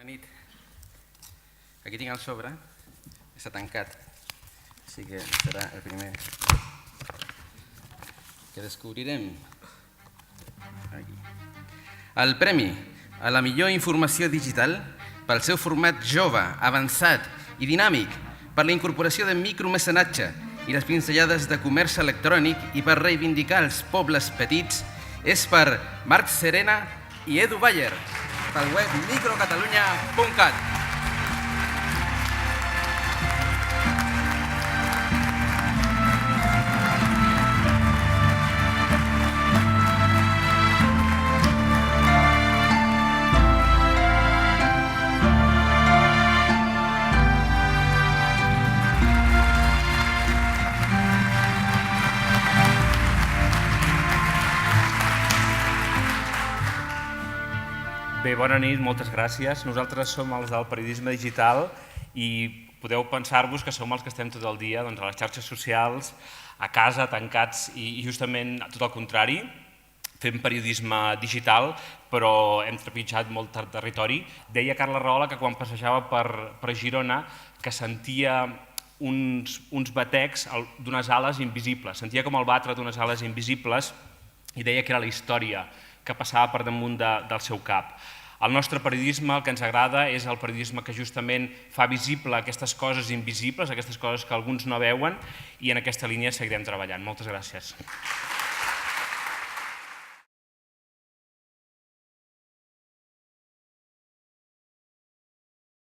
Bona nit. Aquí tinc el sobre, està tancat, així que serà el primer que descobrirem. Aquí. El premi a la millor informació digital pel seu format jove, avançat i dinàmic, per la incorporació de micromecenatge i les pinzellades de comerç electrònic i per reivindicar els pobles petits és per Marc Serena i Edu Bayer, pel web microcatalunya.cat. Bé, bona nit, moltes gràcies. Nosaltres som els del periodisme digital i podeu pensar-vos que som els que estem tot el dia a les xarxes socials, a casa, tancats, i justament tot el contrari. Fem periodisme digital, però hem trepitjat molt territori. Deia Carla Rahola que quan passejava per Girona que sentia uns batecs d'unes ales invisibles, sentia com el batre d'unes ales invisibles i deia que era la història que passava per damunt del seu cap. El nostre periodisme, el que ens agrada, és el periodisme que justament fa visible aquestes coses invisibles, aquestes coses que alguns no veuen, i en aquesta línia seguirem treballant. Moltes gràcies.